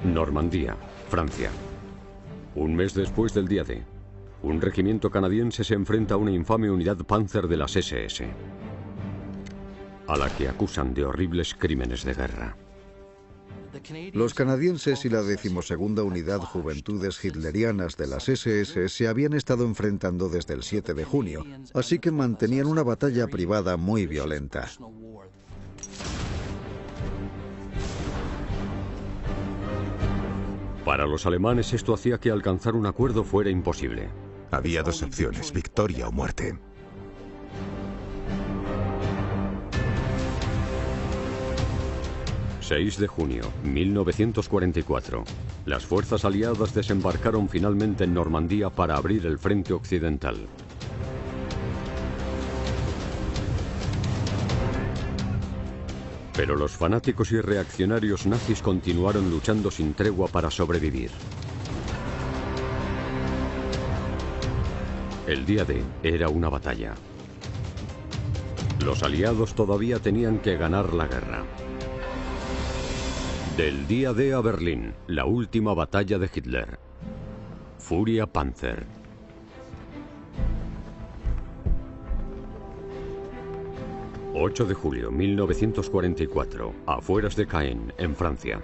Normandía, Francia. Un mes después del día D, un regimiento canadiense se enfrenta a una infame unidad Panzer de las SS, a la que acusan de horribles crímenes de guerra. Los canadienses y la 12ª Unidad Juventudes Hitlerianas de las SS se habían estado enfrentando desde el 7 de junio, así que mantenían una batalla privada muy violenta. Para los alemanes esto hacía que alcanzar un acuerdo fuera imposible. Había dos opciones, victoria o muerte. ...6 de junio, 1944. Las fuerzas aliadas desembarcaron finalmente en Normandía para abrir el frente occidental. Pero los fanáticos y reaccionarios nazis continuaron luchando sin tregua para sobrevivir. El día D era una batalla. Los aliados todavía tenían que ganar la guerra. Del día D a Berlín, la última batalla de Hitler. Furia Panzer. ...8 de julio, 1944, afueras de Caen, en Francia.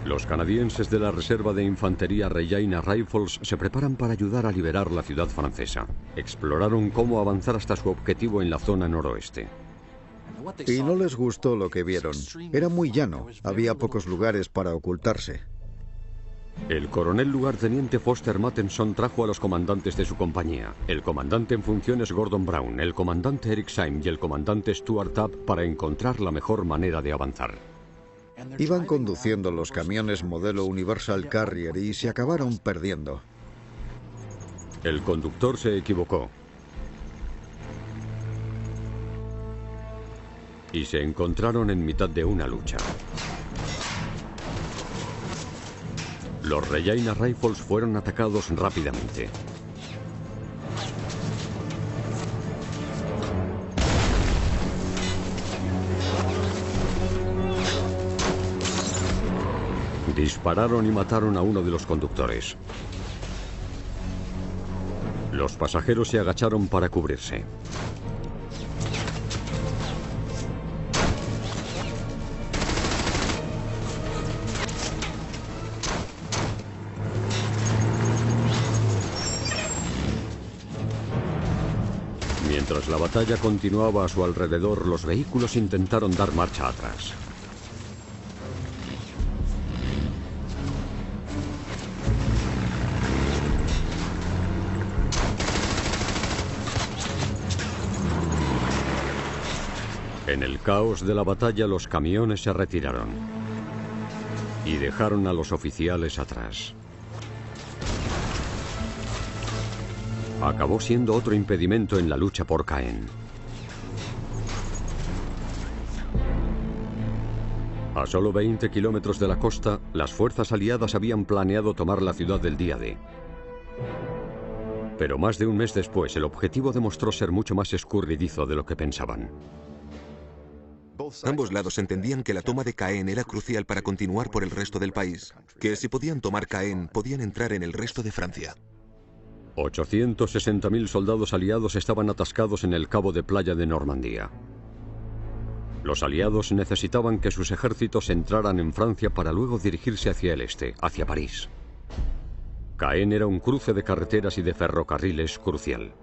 Los canadienses de la Reserva de Infantería Regina Rifles se preparan para ayudar a liberar la ciudad francesa. Exploraron cómo avanzar hasta su objetivo en la zona noroeste. Y no les gustó lo que vieron. Era muy llano, había pocos lugares para ocultarse. El coronel lugarteniente Foster Mattenson trajo a los comandantes de su compañía, el comandante en funciones Gordon Brown, el comandante Eric Syme y el comandante Stuart Tabb, para encontrar la mejor manera de avanzar. Iban conduciendo los camiones modelo Universal Carrier y se acabaron perdiendo. El conductor se equivocó y se encontraron en mitad de una lucha. Los Regina Rifles fueron atacados rápidamente. Dispararon y mataron a uno de los conductores. Los pasajeros se agacharon para cubrirse. Mientras la batalla continuaba a su alrededor, los vehículos intentaron dar marcha atrás. En el caos de la batalla, los camiones se retiraron y dejaron a los oficiales atrás. Acabó siendo otro impedimento en la lucha por Caen. A solo 20 kilómetros de la costa, las fuerzas aliadas habían planeado tomar la ciudad del día D. Pero más de un mes después, el objetivo demostró ser mucho más escurridizo de lo que pensaban. Ambos lados entendían que la toma de Caen era crucial para continuar por el resto del país, que si podían tomar Caen, podían entrar en el resto de Francia. 860.000 soldados aliados estaban atascados en el cabo de playa de Normandía. Los aliados necesitaban que sus ejércitos entraran en Francia para luego dirigirse hacia el este, hacia París. Caen era un cruce de carreteras y de ferrocarriles crucial.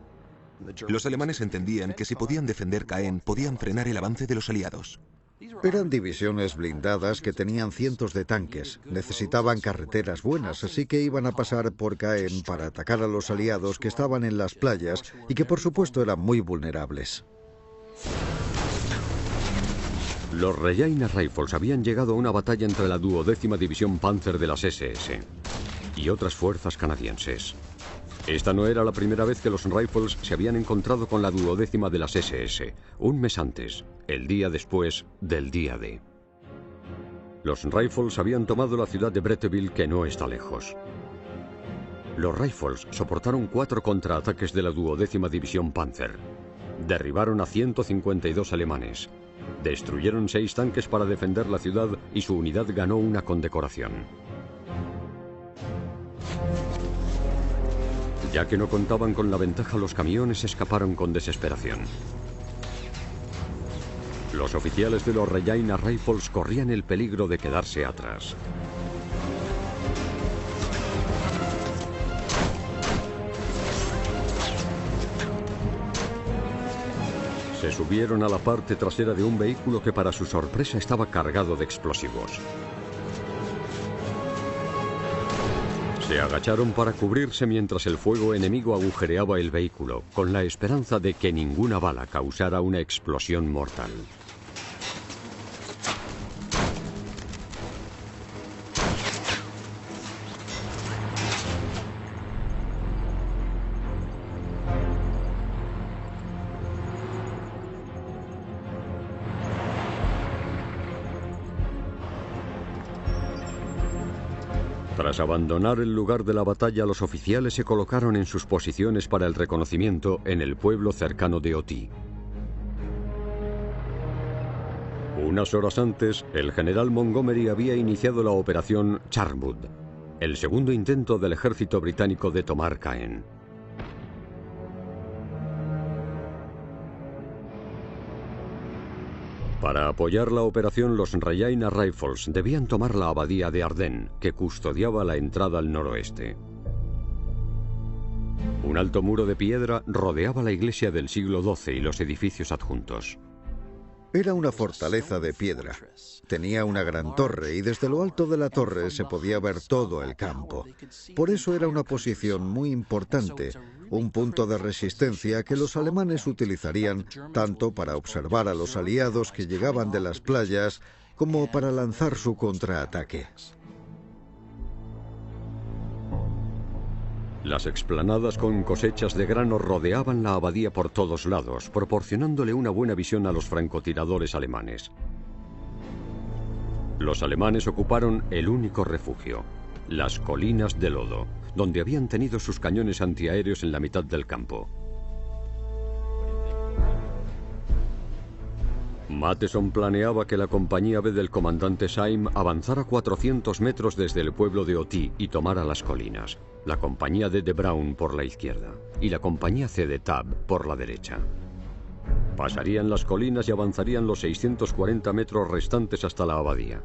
Los alemanes entendían que si podían defender Caen, podían frenar el avance de los aliados. Eran divisiones blindadas que tenían cientos de tanques. Necesitaban carreteras buenas, así que iban a pasar por Caen para atacar a los aliados que estaban en las playas y que por supuesto eran muy vulnerables. Los Regina Rifles habían llegado a una batalla entre la 12ª División Panzer de las SS y otras fuerzas canadienses. Esta no era la primera vez que los Rifles se habían encontrado con la 12ª de las SS, un mes antes, el día después del día D. Los Rifles habían tomado la ciudad de Bretteville, que no está lejos. Los Rifles soportaron 4 contraataques de la 12ª División Panzer. Derribaron a 152 alemanes Destruyeron 6 tanques para defender la ciudad y su unidad ganó una condecoración. Ya que no contaban con la ventaja, los camiones escaparon con desesperación. Los oficiales de los Regina Rifles corrían el peligro de quedarse atrás. Se subieron a la parte trasera de un vehículo que para su sorpresa estaba cargado de explosivos. Se agacharon para cubrirse mientras el fuego enemigo agujereaba el vehículo, con la esperanza de que ninguna bala causara una explosión mortal. Tras abandonar el lugar de la batalla, los oficiales se colocaron en sus posiciones para el reconocimiento en el pueblo cercano de Oti. Unas horas antes, el general Montgomery había iniciado la operación Charmwood, el segundo intento del ejército británico de tomar Caen. Para apoyar la operación, los Regina Rifles debían tomar la abadía de Ardennes, que custodiaba la entrada al noroeste. Un alto muro de piedra rodeaba la iglesia del siglo XII y los edificios adjuntos. Era una fortaleza de piedra. Tenía una gran torre y desde lo alto de la torre se podía ver todo el campo. Por eso era una posición muy importante, un punto de resistencia que los alemanes utilizarían tanto para observar a los aliados que llegaban de las playas como para lanzar su contraataque. Las explanadas con cosechas de grano rodeaban la abadía por todos lados, proporcionándole una buena visión a los francotiradores alemanes. Los alemanes ocuparon el único refugio, las colinas de lodo, donde habían tenido sus cañones antiaéreos en la mitad del campo. Matheson planeaba que la compañía B del comandante Syme avanzara 400 metros desde el pueblo de Oti y tomara las colinas, la compañía D de Brown por la izquierda y la compañía C de Tabb por la derecha. Pasarían las colinas y avanzarían los 640 metros restantes hasta la abadía.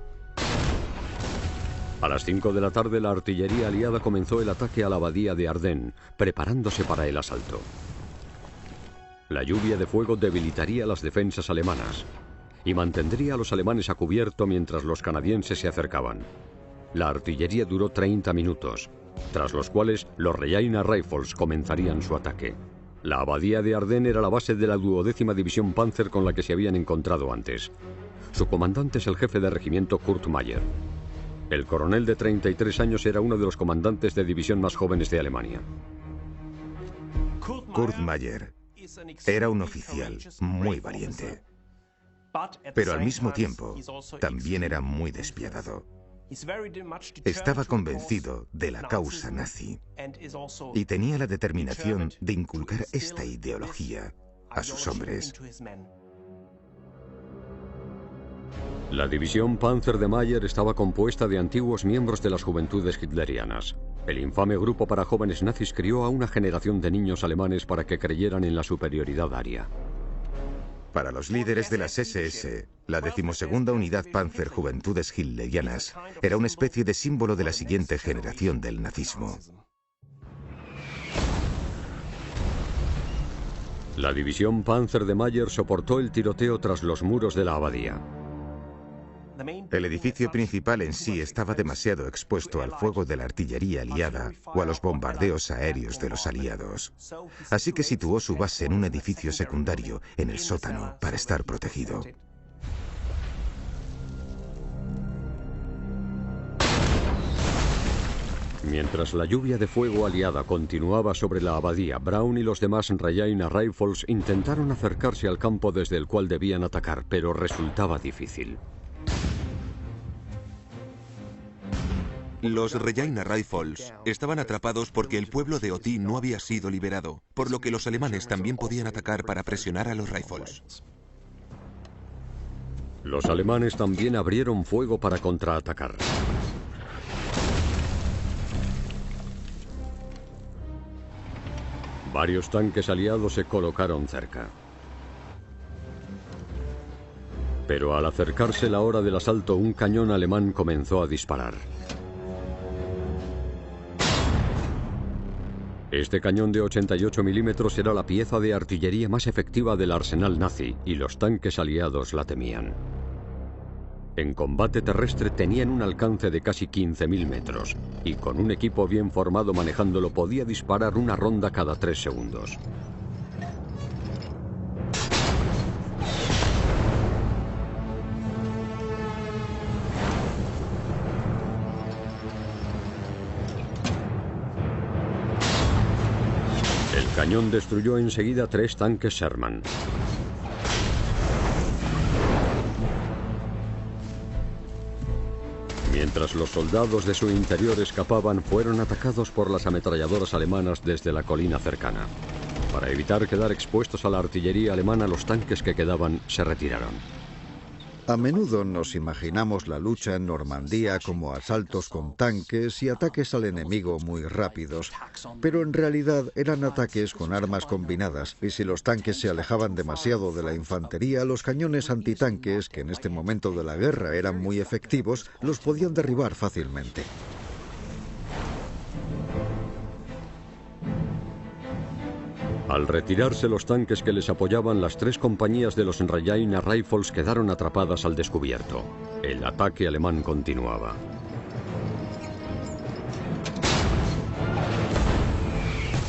A las 5 de la tarde la artillería aliada comenzó el ataque a la abadía de Ardennes, preparándose para el asalto. La lluvia de fuego debilitaría las defensas alemanas y mantendría a los alemanes a cubierto mientras los canadienses se acercaban. La artillería duró 30 minutos, tras los cuales los Regina Rifles comenzarían su ataque. La abadía de Ardennes era la base de la 12ª División Panzer con la que se habían encontrado antes. Su comandante es el jefe de regimiento Kurt Meyer. El coronel de 33 años era uno de los comandantes de división más jóvenes de Alemania. Kurt Meyer era un oficial muy valiente, pero al mismo tiempo también era muy despiadado. Estaba convencido de la causa nazi y tenía la determinación de inculcar esta ideología a sus hombres. La división Panzer de Meyer estaba compuesta de antiguos miembros de las juventudes hitlerianas. El infame grupo para jóvenes nazis crió a una generación de niños alemanes para que creyeran en la superioridad aria. Para los líderes de las SS, la 12ª Unidad Panzer Juventudes Hitlerianas era una especie de símbolo de la siguiente generación del nazismo. La división Panzer de Meyer soportó el tiroteo tras los muros de la abadía. El edificio principal en sí estaba demasiado expuesto al fuego de la artillería aliada o a los bombardeos aéreos de los aliados. Así que situó su base en un edificio secundario en el sótano para estar protegido. Mientras la lluvia de fuego aliada continuaba sobre la abadía, Brown y los demás Regina Rifles intentaron acercarse al campo desde el cual debían atacar, pero resultaba difícil. Los Regina Rifles estaban atrapados porque el pueblo de Oti no había sido liberado, por lo que los alemanes también podían atacar para presionar a los Rifles. Los alemanes también abrieron fuego para contraatacar. Varios tanques aliados se colocaron cerca. Pero al acercarse la hora del asalto, un cañón alemán comenzó a disparar. Este cañón de 88 milímetros era la pieza de artillería más efectiva del arsenal nazi y los tanques aliados la temían. En combate terrestre tenían un alcance de casi 15.000 metros y con un equipo bien formado manejándolo podía disparar una ronda cada 3 segundos. El cañón destruyó enseguida 3 tanques Sherman. Mientras los soldados de su interior escapaban, fueron atacados por las ametralladoras alemanas desde la colina cercana. Para evitar quedar expuestos a la artillería alemana, los tanques que quedaban se retiraron. A menudo nos imaginamos la lucha en Normandía como asaltos con tanques y ataques al enemigo muy rápidos, pero en realidad eran ataques con armas combinadas, y si los tanques se alejaban demasiado de la infantería, los cañones antitanques, que en este momento de la guerra eran muy efectivos, los podían derribar fácilmente. Al retirarse los tanques que les apoyaban, las 3 compañías de los Rajaina Rifles quedaron atrapadas al descubierto. El ataque alemán continuaba.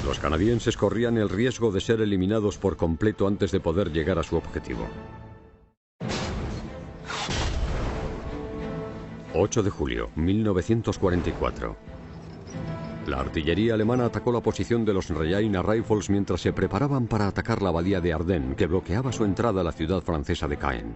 Los canadienses corrían el riesgo de ser eliminados por completo antes de poder llegar a su objetivo. 8 de julio, 1944. La artillería alemana atacó la posición de los Rajaina Rifles mientras se preparaban para atacar la abadía de Ardennes, que bloqueaba su entrada a la ciudad francesa de Caen.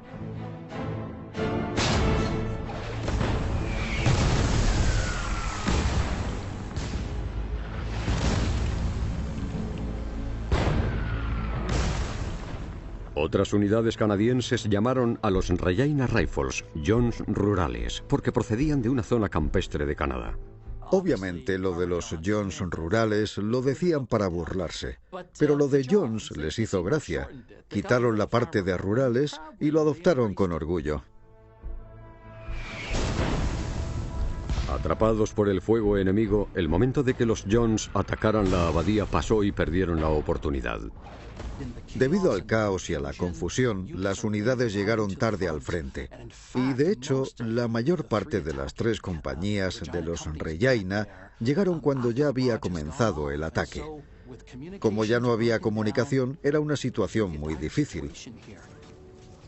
Otras unidades canadienses llamaron a los Rajaina Rifles John's Rurales, porque procedían de una zona campestre de Canadá. Obviamente lo de los Jones rurales lo decían para burlarse, pero lo de Jones les hizo gracia. Quitaron la parte de rurales y lo adoptaron con orgullo. Atrapados por el fuego enemigo, el momento de que los Jones atacaran la abadía pasó y perdieron la oportunidad. Debido al caos y a la confusión, las unidades llegaron tarde al frente. Y de hecho, la mayor parte de las 3 compañías de los Rajaina llegaron cuando ya había comenzado el ataque. Como ya no había comunicación, era una situación muy difícil.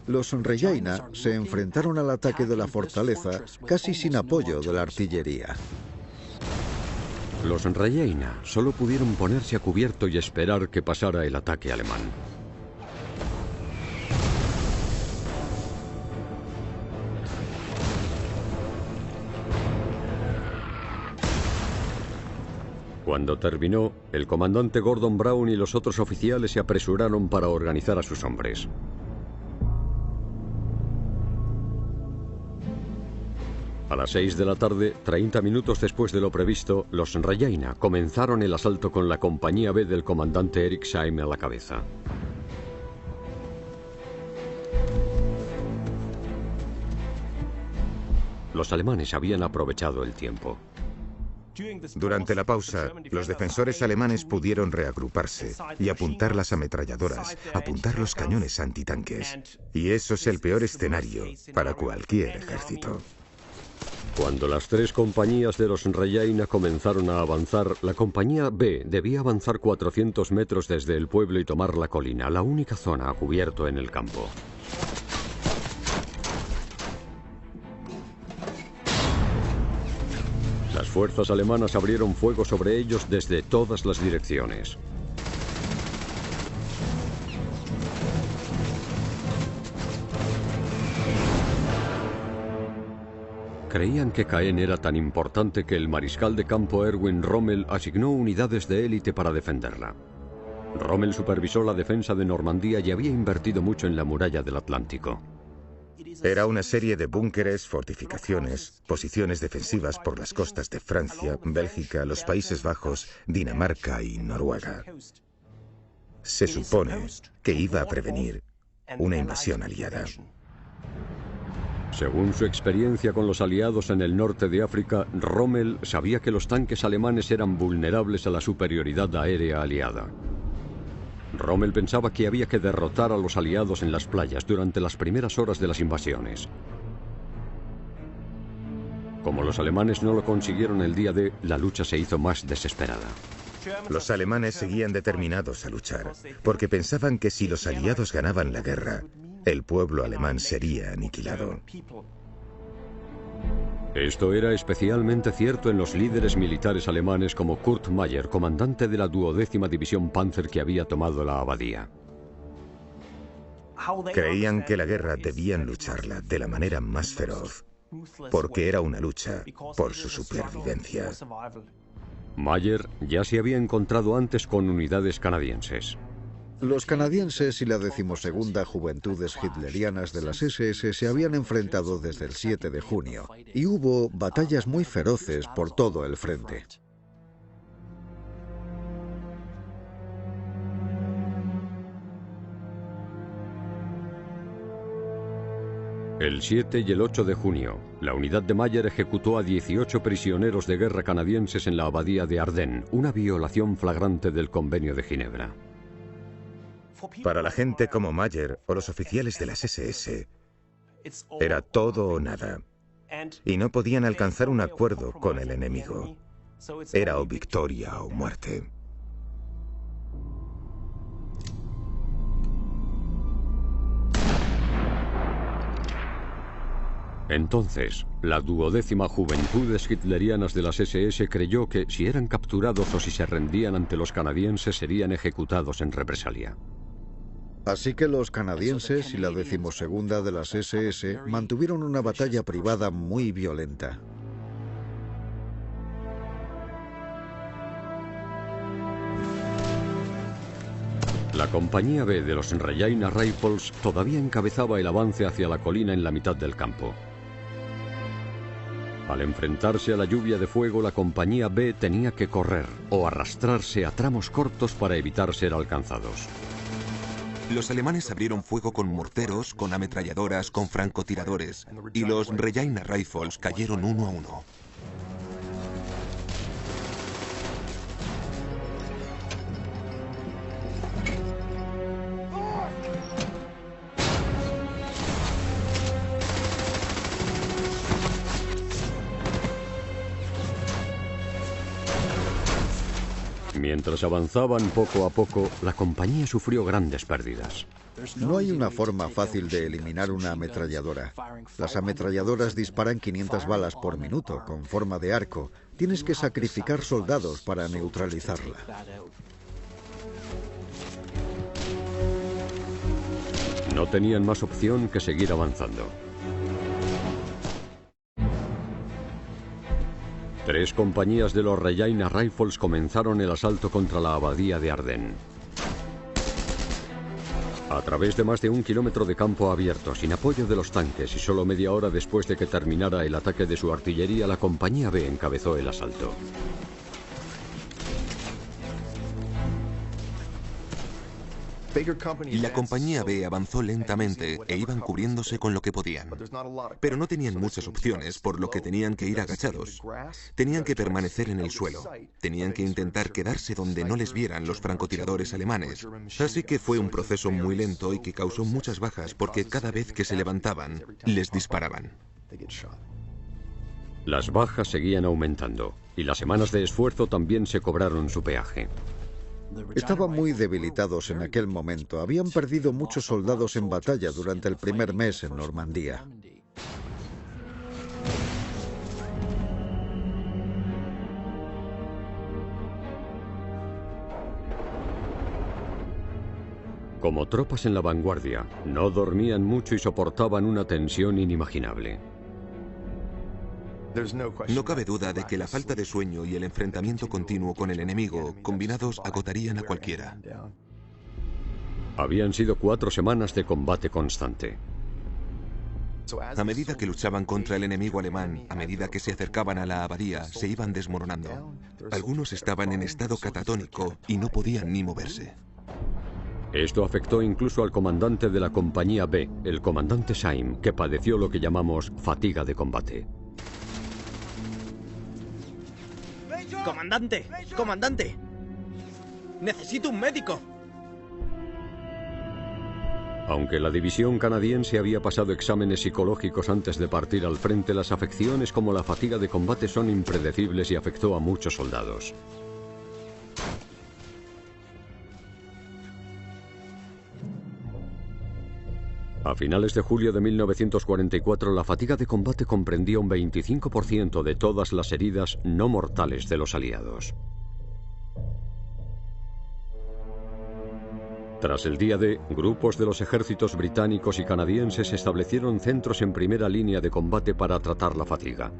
Los Rajaina se enfrentaron al ataque de la fortaleza casi sin apoyo de la artillería. Los Rajaina solo pudieron ponerse a cubierto y esperar que pasara el ataque alemán. Cuando terminó, el comandante Gordon Brown y los otros oficiales se apresuraron para organizar a sus hombres. A las 6 de la tarde, 30 minutos después de lo previsto, los Rajaina comenzaron el asalto con la compañía B del comandante Eric Syme a la cabeza. Los alemanes habían aprovechado el tiempo. Durante la pausa, los defensores alemanes pudieron reagruparse y apuntar las ametralladoras, apuntar los cañones antitanques. Y eso es el peor escenario para cualquier ejército. Cuando las 3 compañías de los Rajaina comenzaron a avanzar, la compañía B debía avanzar 400 metros desde el pueblo y tomar la colina, la única zona a cubierto en el campo. Las fuerzas alemanas abrieron fuego sobre ellos desde todas las direcciones. Creían que Caen era tan importante que el mariscal de campo Erwin Rommel asignó unidades de élite para defenderla. Rommel supervisó la defensa de Normandía y había invertido mucho en la muralla del Atlántico. Era una serie de búnkeres, fortificaciones, posiciones defensivas por las costas de Francia, Bélgica, los Países Bajos, Dinamarca y Noruega. Se supone que iba a prevenir una invasión aliada. Según su experiencia con los aliados en el norte de África, Rommel sabía que los tanques alemanes eran vulnerables a la superioridad aérea aliada. Rommel pensaba que había que derrotar a los aliados en las playas durante las primeras horas de las invasiones. Como los alemanes no lo consiguieron el día D, la lucha se hizo más desesperada. Los alemanes seguían determinados a luchar, porque pensaban que si los aliados ganaban la guerra, el pueblo alemán sería aniquilado. Esto era especialmente cierto en los líderes militares alemanes como Kurt Meyer, comandante de la 12ª División Panzer que había tomado la abadía. Creían que la guerra debían lucharla de la manera más feroz, porque era una lucha por su supervivencia. Meyer ya se había encontrado antes con unidades canadienses. Los canadienses y la 12ª Juventudes Hitlerianas de las SS se habían enfrentado desde el 7 de junio y hubo batallas muy feroces por todo el frente. El 7 y el 8 de junio, la unidad de Meyer ejecutó a 18 prisioneros de guerra canadienses en la abadía de Ardennes, una violación flagrante del Convenio de Ginebra. Para la gente como Meyer o los oficiales de las SS, era todo o nada, y no podían alcanzar un acuerdo con el enemigo. Era o victoria o muerte. Entonces, la 12ª Juventudes Hitlerianas de las SS creyó que si eran capturados o si se rendían ante los canadienses serían ejecutados en represalia. Así que los canadienses y la 12ª de las SS mantuvieron una batalla privada muy violenta. La compañía B de los Regina Rifles todavía encabezaba el avance hacia la colina en la mitad del campo. Al enfrentarse a la lluvia de fuego, la compañía B tenía que correr o arrastrarse a tramos cortos para evitar ser alcanzados. Los alemanes abrieron fuego con morteros, con ametralladoras, con francotiradores, y los Regina Rifles cayeron uno a uno. Mientras avanzaban poco a poco, la compañía sufrió grandes pérdidas. No hay una forma fácil de eliminar una ametralladora. Las ametralladoras disparan 500 balas por minuto, con forma de arco. Tienes que sacrificar soldados para neutralizarla. No tenían más opción que seguir avanzando. 3 compañías de los Regina Rifles comenzaron el asalto contra la abadía de Ardennes. A través de más de 1 kilómetro de campo abierto, sin apoyo de los tanques y solo media hora después de que terminara el ataque de su artillería, la compañía B encabezó el asalto. La compañía B avanzó lentamente e iban cubriéndose con lo que podían. Pero no tenían muchas opciones, por lo que tenían que ir agachados. Tenían que permanecer en el suelo. Tenían que intentar quedarse donde no les vieran los francotiradores alemanes. Así que fue un proceso muy lento y que causó muchas bajas porque cada vez que se levantaban, les disparaban. Las bajas seguían aumentando y las semanas de esfuerzo también se cobraron su peaje. Estaban muy debilitados en aquel momento. Habían perdido muchos soldados en batalla durante el primer mes en Normandía. Como tropas en la vanguardia, no dormían mucho y soportaban una tensión inimaginable. No cabe duda de que la falta de sueño y el enfrentamiento continuo con el enemigo, combinados, agotarían a cualquiera. Habían sido 4 semanas de combate constante. A medida que luchaban contra el enemigo alemán, a medida que se acercaban a la abadía, se iban desmoronando. Algunos estaban en estado catatónico y no podían ni moverse. Esto afectó incluso al comandante de la compañía B, el comandante Syme, que padeció lo que llamamos fatiga de combate. ¡Comandante! ¡Comandante! ¡Necesito un médico! Aunque la división canadiense había pasado exámenes psicológicos antes de partir al frente, las afecciones como la fatiga de combate son impredecibles y afectó a muchos soldados. A finales de julio de 1944, la fatiga de combate comprendía un 25% de todas las heridas no mortales de los aliados. Tras el día D, grupos de los ejércitos británicos y canadienses establecieron centros en primera línea de combate para tratar la fatiga.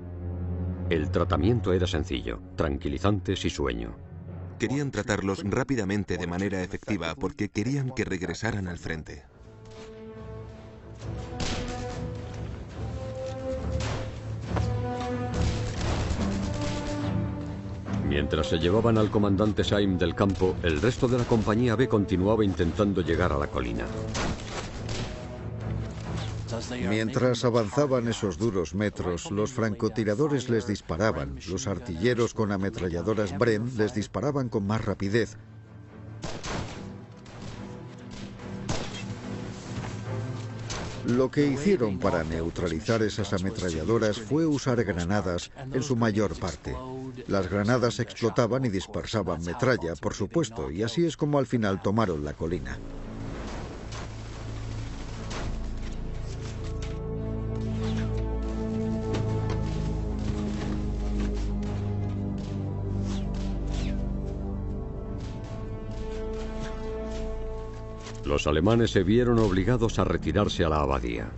El tratamiento era sencillo: tranquilizantes y sueño. Querían tratarlos rápidamente de manera efectiva porque querían que regresaran al frente. Mientras se llevaban al comandante Syme del campo, el resto de la compañía B continuaba intentando llegar a la colina. Mientras avanzaban esos duros metros, los francotiradores les disparaban, los artilleros con ametralladoras Bren les disparaban con más rapidez. Lo que hicieron para neutralizar esas ametralladoras fue usar granadas en su mayor parte. Las granadas explotaban y dispersaban metralla, por supuesto, y así es como al final tomaron la colina. Los alemanes se vieron obligados a retirarse a la abadía.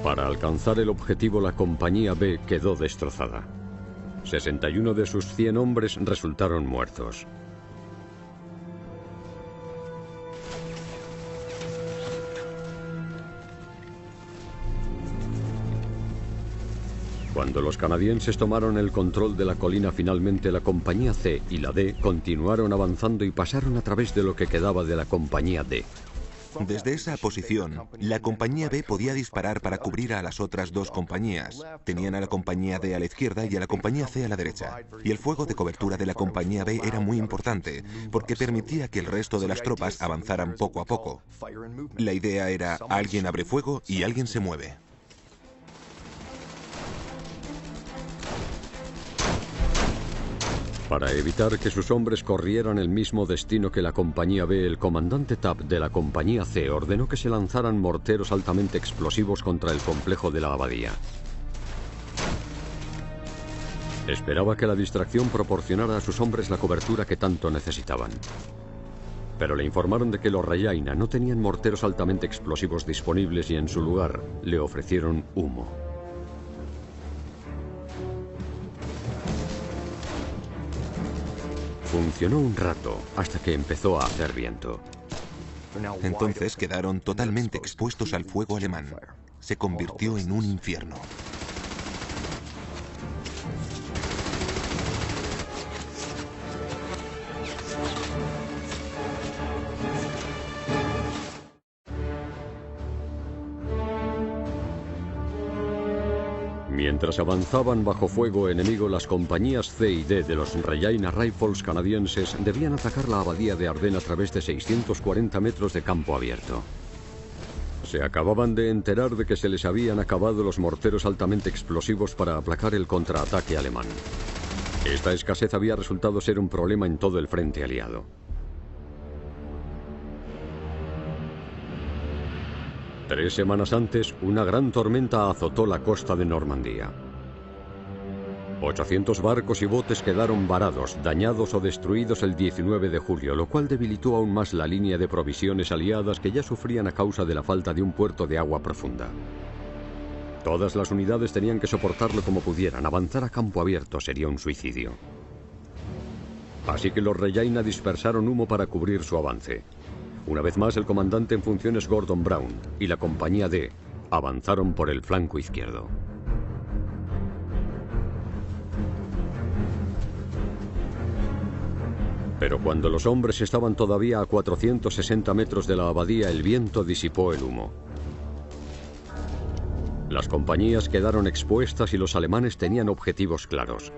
Para alcanzar el objetivo, la compañía B quedó destrozada. 61 de sus 100 hombres resultaron muertos. Cuando los canadienses tomaron el control de la colina, finalmente la compañía C y la D continuaron avanzando y pasaron a través de lo que quedaba de la compañía D. Desde esa posición, la compañía B podía disparar para cubrir a las otras dos compañías. Tenían a la compañía D a la izquierda y a la compañía C a la derecha. Y el fuego de cobertura de la compañía B era muy importante, porque permitía que el resto de las tropas avanzaran poco a poco. La idea era: alguien abre fuego y alguien se mueve. Para evitar que sus hombres corrieran el mismo destino que la compañía B, el comandante Tapp de la compañía C ordenó que se lanzaran morteros altamente explosivos contra el complejo de la abadía. Esperaba que la distracción proporcionara a sus hombres la cobertura que tanto necesitaban. Pero le informaron de que los Rajaina no tenían morteros altamente explosivos disponibles y en su lugar le ofrecieron humo. Funcionó un rato, hasta que empezó a hacer viento. Entonces quedaron totalmente expuestos al fuego alemán. Se convirtió en un infierno. Mientras avanzaban bajo fuego enemigo, las compañías C y D de los Regina Rifles canadienses debían atacar la abadía de Ardennes a través de 640 metros de campo abierto. Se acababan de enterar de que se les habían acabado los morteros altamente explosivos para aplacar el contraataque alemán. Esta escasez había resultado ser un problema en todo el frente aliado. Tres semanas antes, una gran tormenta azotó la costa de Normandía. 800 barcos y botes quedaron varados, dañados o destruidos el 19 de julio, lo cual debilitó aún más la línea de provisiones aliadas que ya sufrían a causa de la falta de un puerto de agua profunda. Todas las unidades tenían que soportarlo como pudieran. Avanzar a campo abierto sería un suicidio. Así que los Regina dispersaron humo para cubrir su avance. Una vez más, el comandante en funciones Gordon Brown y la compañía D avanzaron por el flanco izquierdo. Pero cuando los hombres estaban todavía a 460 metros de la abadía, el viento disipó el humo. Las compañías quedaron expuestas y los alemanes tenían objetivos claros.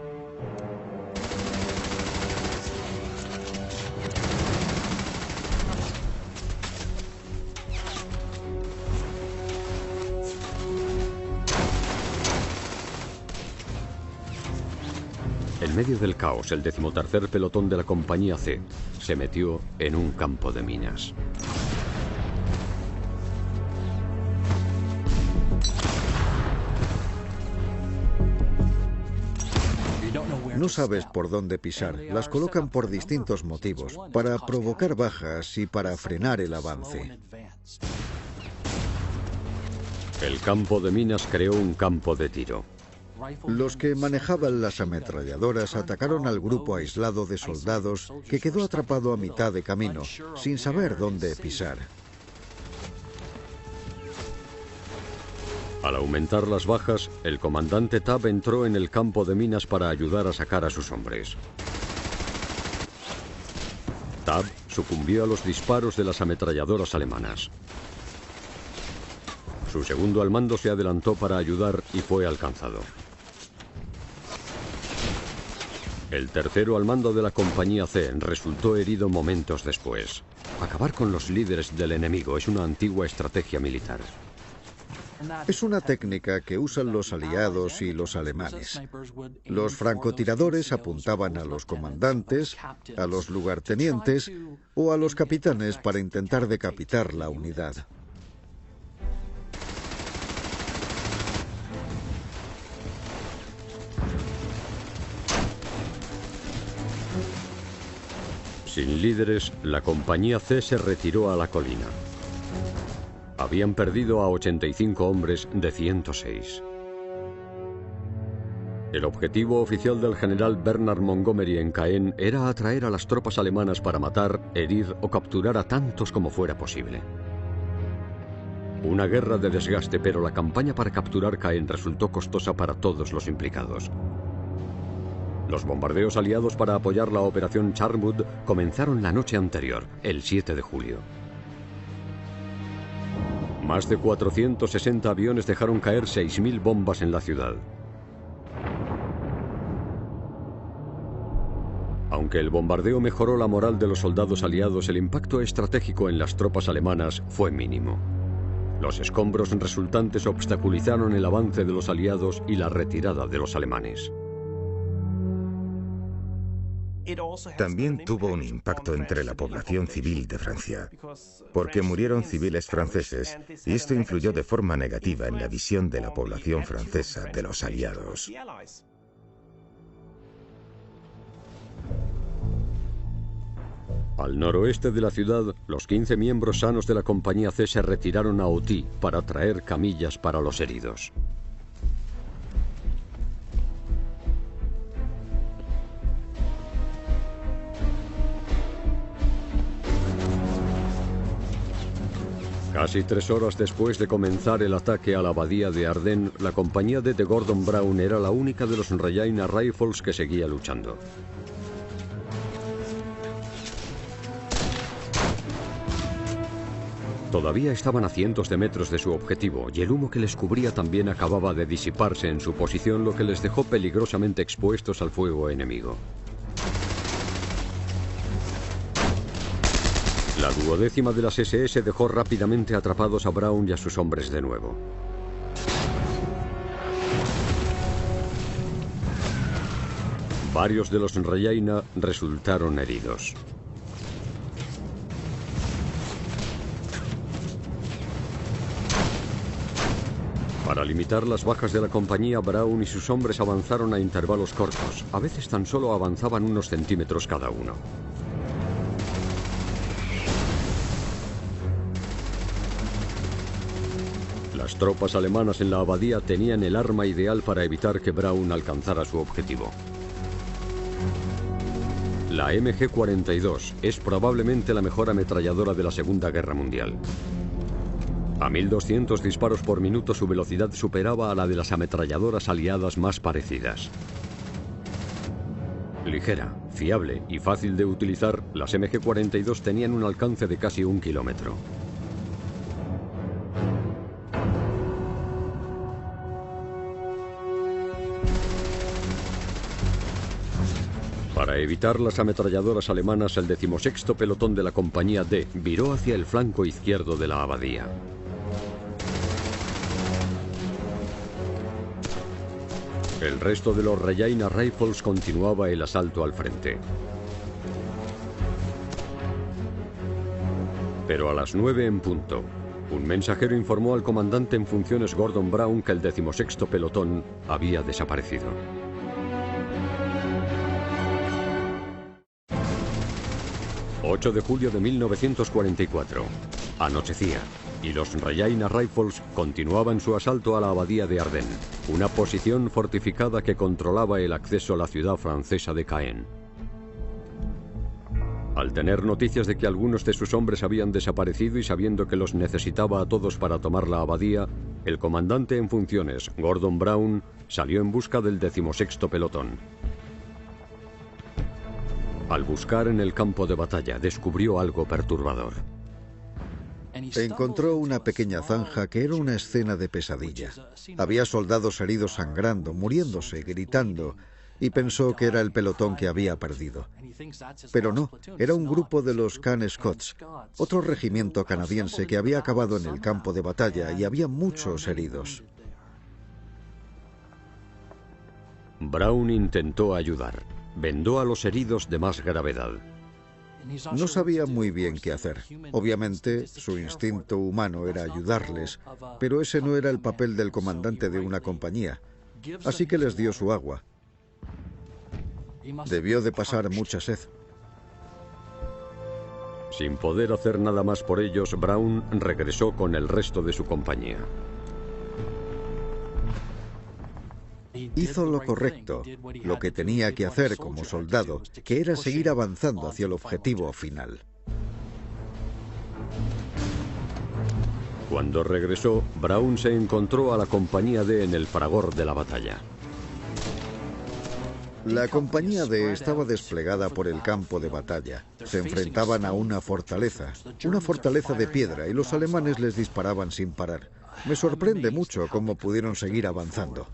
En medio del caos, el 13º pelotón de la compañía C se metió en un campo de minas. No sabes por dónde pisar. Las colocan por distintos motivos, para provocar bajas y para frenar el avance. El campo de minas creó un campo de tiro. Los que manejaban las ametralladoras atacaron al grupo aislado de soldados que quedó atrapado a mitad de camino, sin saber dónde pisar. Al aumentar las bajas, el comandante Tabb entró en el campo de minas para ayudar a sacar a sus hombres. Tabb sucumbió a los disparos de las ametralladoras alemanas. Su segundo al mando se adelantó para ayudar y fue alcanzado. El tercero al mando de la compañía C resultó herido momentos después. Acabar con los líderes del enemigo es una antigua estrategia militar. Es una técnica que usan los aliados y los alemanes. Los francotiradores apuntaban a los comandantes, a los lugartenientes o a los capitanes para intentar decapitar la unidad. Sin líderes, la compañía C se retiró a la colina. Habían perdido a 85 hombres de 106. El objetivo oficial del general Bernard Montgomery en Caen era atraer a las tropas alemanas para matar, herir o capturar a tantos como fuera posible. Una guerra de desgaste, pero la campaña para capturar Caen resultó costosa para todos los implicados. Los bombardeos aliados para apoyar la operación Charmwood comenzaron la noche anterior, el 7 de julio. Más de 460 aviones dejaron caer 6.000 bombas en la ciudad. Aunque el bombardeo mejoró la moral de los soldados aliados, el impacto estratégico en las tropas alemanas fue mínimo. Los escombros resultantes obstaculizaron el avance de los aliados y la retirada de los alemanes. También tuvo un impacto entre la población civil de Francia, porque murieron civiles franceses y esto influyó de forma negativa en la visión de la población francesa de los aliados. Al noroeste de la ciudad, los 15 miembros sanos de la compañía C se retiraron a Auty para traer camillas para los heridos. Casi 3 horas después de comenzar el ataque a la abadía de Ardennes, la compañía D de Gordon Brown era la única de los Regina Rifles que seguía luchando. Todavía estaban a cientos de metros de su objetivo y el humo que les cubría también acababa de disiparse en su posición, lo que les dejó peligrosamente expuestos al fuego enemigo. La 12ª de las SS dejó rápidamente atrapados a Brown y a sus hombres de nuevo. Varios de los Regina resultaron heridos. Para limitar las bajas de la compañía, Brown y sus hombres avanzaron a intervalos cortos. A veces tan solo avanzaban unos centímetros cada uno. Las Las tropas alemanas en la abadía tenían el arma ideal para evitar que Braun alcanzara su objetivo. La MG-42 es probablemente la mejor ametralladora de la Segunda Guerra Mundial. A 1200 disparos por minuto su velocidad superaba a la de las ametralladoras aliadas más parecidas. Ligera, fiable y fácil de utilizar, las MG-42 tenían un alcance de casi 1 kilómetro. Para evitar las ametralladoras alemanas, el 16º pelotón de la compañía D viró hacia el flanco izquierdo de la abadía. El resto de los Regina Rifles continuaba el asalto al frente. Pero a las 9 en punto, un mensajero informó al comandante en funciones Gordon Brown que el 16º pelotón había desaparecido. ...8 de julio de 1944... Anochecía, y los Regina Rifles continuaban su asalto a la abadía de Ardennes, una posición fortificada que controlaba el acceso a la ciudad francesa de Caen. Al tener noticias de que algunos de sus hombres habían desaparecido y sabiendo que los necesitaba a todos para tomar la abadía, el comandante en funciones, Gordon Brown, salió en busca del 16º pelotón. Al buscar en el campo de batalla, descubrió algo perturbador. Encontró una pequeña zanja que era una escena de pesadilla. Había soldados heridos sangrando, muriéndose, gritando, y pensó que era el pelotón que había perdido. Pero no, era un grupo de los Can Scots, otro regimiento canadiense que había acabado en el campo de batalla y había muchos heridos. Brown intentó ayudar. Vendó a los heridos de más gravedad. No sabía muy bien qué hacer. Obviamente, su instinto humano era ayudarles, pero ese no era el papel del comandante de una compañía. Así que les dio su agua. Debió de pasar mucha sed. Sin poder hacer nada más por ellos, Brown regresó con el resto de su compañía. Hizo lo correcto, lo que tenía que hacer como soldado, que era seguir avanzando hacia el objetivo final. Cuando regresó, Brown se encontró a la compañía D en el fragor de la batalla. La compañía D estaba desplegada por el campo de batalla. Se enfrentaban a una fortaleza de piedra, y los alemanes les disparaban sin parar. Me sorprende mucho cómo pudieron seguir avanzando.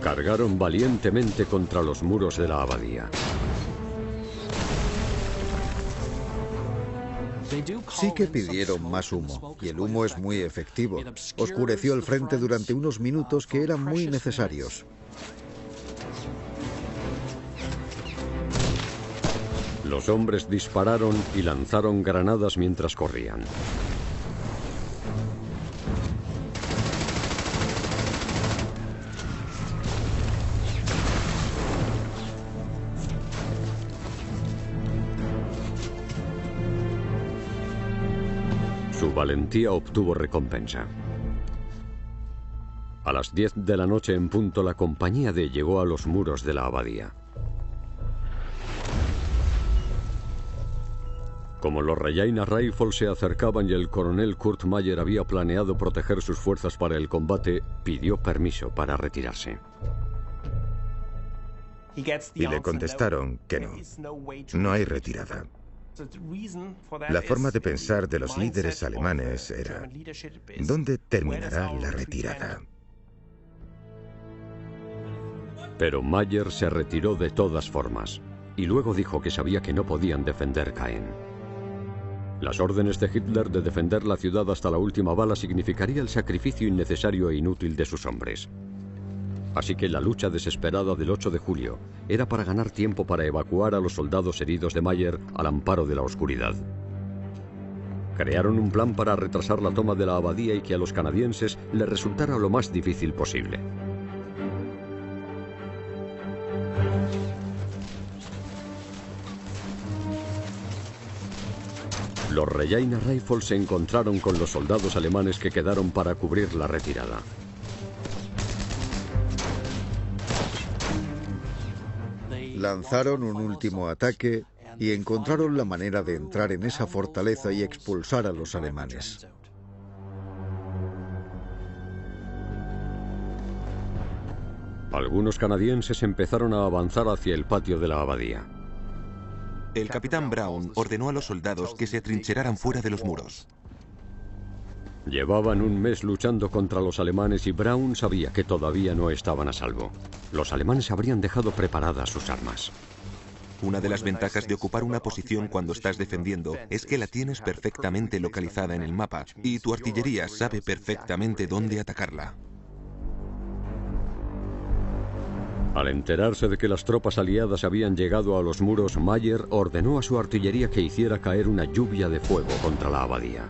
Cargaron valientemente contra los muros de la abadía. Sí que pidieron más humo, y el humo es muy efectivo. Oscureció el frente durante unos minutos que eran muy necesarios. Los hombres dispararon y lanzaron granadas mientras corrían. Su valentía obtuvo recompensa. A las 10 de la noche en punto, la compañía D llegó a los muros de la abadía. Como los Regina Rifles se acercaban y el coronel Kurt Meyer había planeado proteger sus fuerzas para el combate, pidió permiso para retirarse. Y le contestaron que no. No hay retirada. La forma de pensar de los líderes alemanes era: ¿dónde terminará la retirada? Pero Meyer se retiró de todas formas, y luego dijo que sabía que no podían defender Caen. Las órdenes de Hitler de defender la ciudad hasta la última bala significaría el sacrificio innecesario e inútil de sus hombres. Así que la lucha desesperada del 8 de julio era para ganar tiempo para evacuar a los soldados heridos de Meyer al amparo de la oscuridad. Crearon un plan para retrasar la toma de la abadía y que a los canadienses les resultara lo más difícil posible. Los Regina Rifles se encontraron con los soldados alemanes que quedaron para cubrir la retirada. Lanzaron un último ataque y encontraron la manera de entrar en esa fortaleza y expulsar a los alemanes. Algunos canadienses empezaron a avanzar hacia el patio de la abadía. El capitán Brown ordenó a los soldados que se atrincheraran fuera de los muros. Llevaban un mes luchando contra los alemanes y Brown sabía que todavía no estaban a salvo. Los alemanes habrían dejado preparadas sus armas. Una de las ventajas de ocupar una posición cuando estás defendiendo es que la tienes perfectamente localizada en el mapa y tu artillería sabe perfectamente dónde atacarla. Al enterarse de que las tropas aliadas habían llegado a los muros, Mayer ordenó a su artillería que hiciera caer una lluvia de fuego contra la abadía.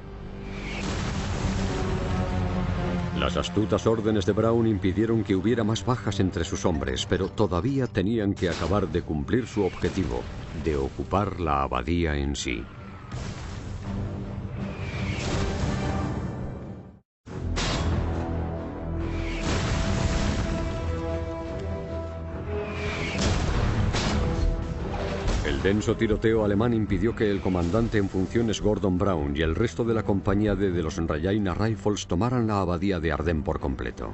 Las astutas órdenes de Brown impidieron que hubiera más bajas entre sus hombres, pero todavía tenían que acabar de cumplir su objetivo, de ocupar la abadía en sí. El denso tiroteo alemán impidió que el comandante en funciones Gordon Brown y el resto de la compañía D de los Regina Rifles tomaran la abadía de Ardennes por completo.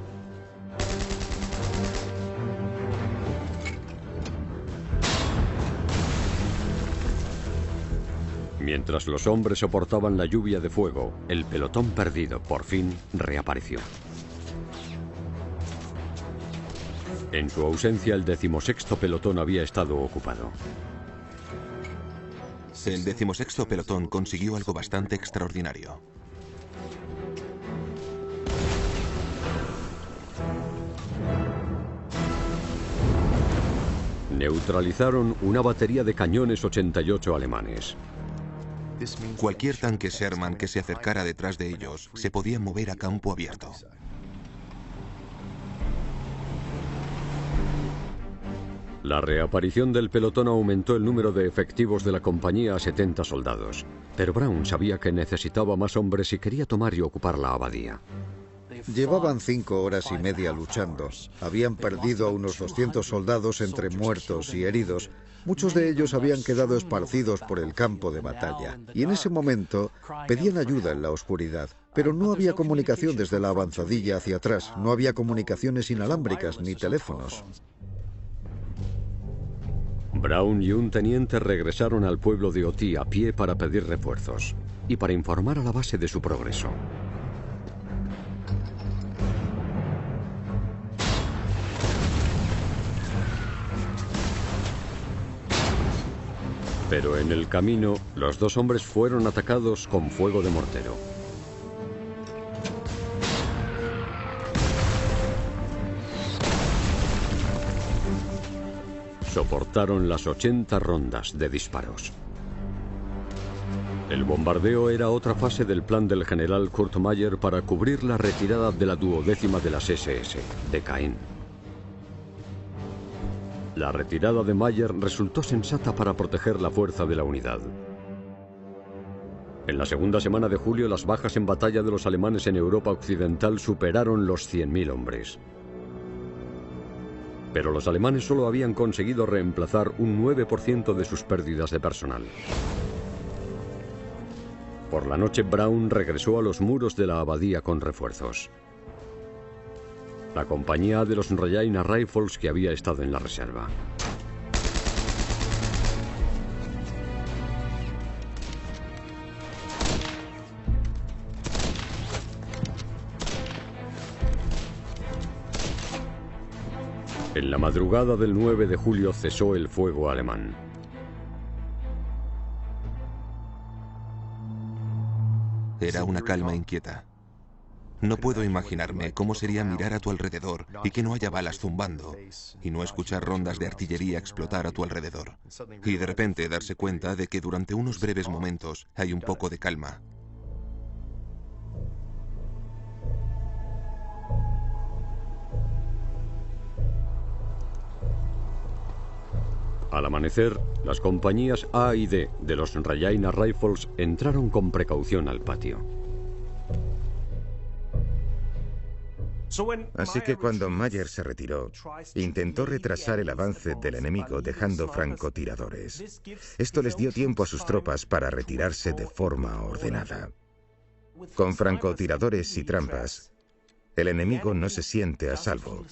Mientras los hombres soportaban la lluvia de fuego, el pelotón perdido, por fin, reapareció. En su ausencia, el 16º pelotón había estado ocupado. El 16º pelotón consiguió algo bastante extraordinario. Neutralizaron una batería de cañones 88 alemanes. Cualquier tanque Sherman que se acercara detrás de ellos se podía mover a campo abierto. La reaparición del pelotón aumentó el número de efectivos de la compañía a 70 soldados, pero Brown sabía que necesitaba más hombres y quería tomar y ocupar la abadía. Llevaban 5 horas y media luchando. Habían perdido a unos 200 soldados entre muertos y heridos. Muchos de ellos habían quedado esparcidos por el campo de batalla. Y en ese momento pedían ayuda en la oscuridad. Pero no había comunicación desde la avanzadilla hacia atrás. No había comunicaciones inalámbricas ni teléfonos. Brown y un teniente regresaron al pueblo de Oti a pie para pedir refuerzos y para informar a la base de su progreso. Pero en el camino, los dos hombres fueron atacados con fuego de mortero. Soportaron las 80 rondas de disparos. El bombardeo era otra fase del plan del general Kurt Meyer para cubrir la retirada de la 12ª de las SS, de Caen. La retirada de Meyer resultó sensata para proteger la fuerza de la unidad. En la segunda semana de julio, las bajas en batalla de los alemanes en Europa Occidental superaron los 100.000 hombres. Pero los alemanes solo habían conseguido reemplazar un 9% de sus pérdidas de personal. Por la noche, Brown regresó a los muros de la abadía con refuerzos. La compañía de los Regina Rifles que había estado en la reserva. En la madrugada del 9 de julio cesó el fuego alemán. Era una calma inquieta. No puedo imaginarme cómo sería mirar a tu alrededor y que no haya balas zumbando, y no escuchar rondas de artillería explotar a tu alrededor, y de repente darse cuenta de que durante unos breves momentos hay un poco de calma. Al amanecer, las compañías A y D de los Rajaina Rifles entraron con precaución al patio. Así que cuando Mayer se retiró, intentó retrasar el avance del enemigo dejando francotiradores. Esto les dio tiempo a sus tropas para retirarse de forma ordenada. Con francotiradores y trampas, el enemigo no se siente a salvo.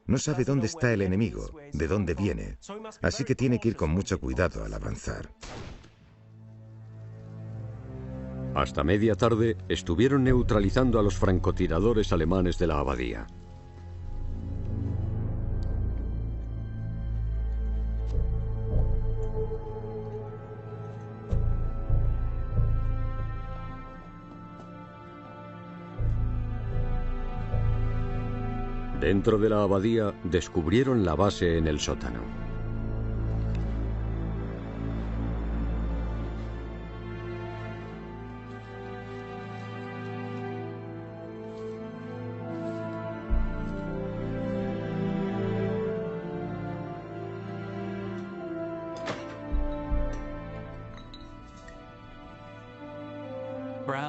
No sabe dónde está el enemigo, de dónde viene, así que tiene que ir con mucho cuidado al avanzar. Hasta media tarde estuvieron neutralizando a los francotiradores alemanes de la abadía. Dentro de la abadía descubrieron la base en el sótano.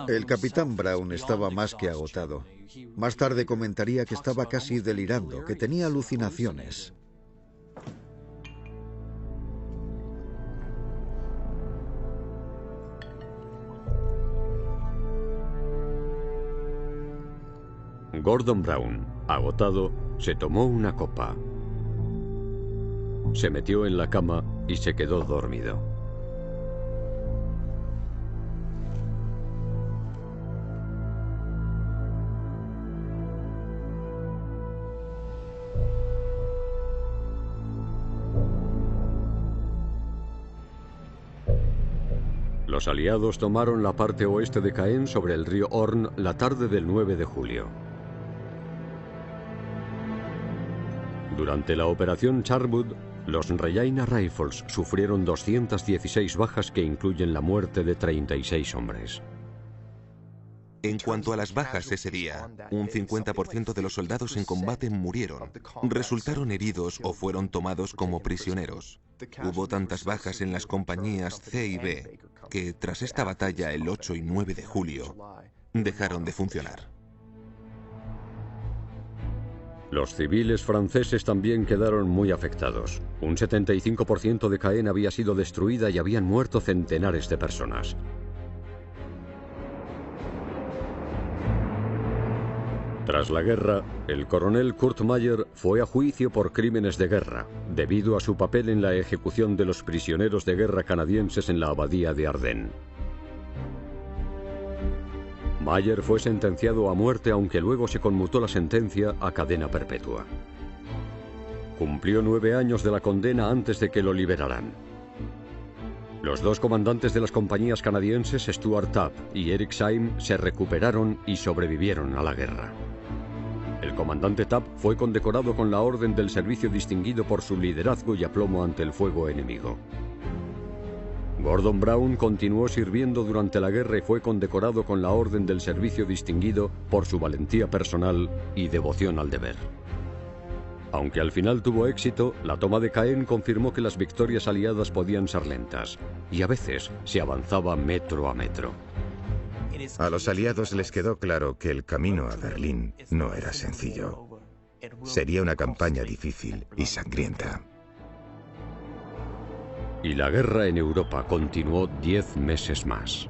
El capitán Brown estaba más que agotado. Más tarde comentaría que estaba casi delirando, que tenía alucinaciones. Gordon Brown, agotado, se tomó una copa. Se metió en la cama y se quedó dormido. Los aliados tomaron la parte oeste de Caen sobre el río Orne la tarde del 9 de julio. Durante la operación Charwood, los Rajaina Rifles sufrieron 216 bajas que incluyen la muerte de 36 hombres. En cuanto a las bajas ese día, un 50% de los soldados en combate murieron, resultaron heridos o fueron tomados como prisioneros. Hubo tantas bajas en las compañías C y B que, tras esta batalla el 8 y 9 de julio, dejaron de funcionar. Los civiles franceses también quedaron muy afectados. Un 75% de Caen había sido destruida y habían muerto centenares de personas. Tras la guerra, el coronel Kurt Mayer fue a juicio por crímenes de guerra, debido a su papel en la ejecución de los prisioneros de guerra canadienses en la abadía de Ardennes. Mayer fue sentenciado a muerte, aunque luego se conmutó la sentencia a cadena perpetua. Cumplió 9 años de la condena antes de que lo liberaran. Los dos comandantes de las compañías canadienses, Stuart Tabb y Eric Syme, se recuperaron y sobrevivieron a la guerra. El comandante Tabb fue condecorado con la Orden del Servicio Distinguido por su liderazgo y aplomo ante el fuego enemigo. Gordon Brown continuó sirviendo durante la guerra y fue condecorado con la Orden del Servicio Distinguido por su valentía personal y devoción al deber. Aunque al final tuvo éxito, la toma de Caen confirmó que las victorias aliadas podían ser lentas, y a veces se avanzaba metro a metro. A los aliados les quedó claro que el camino a Berlín no era sencillo. Sería una campaña difícil y sangrienta. Y la guerra en Europa continuó 10 meses más.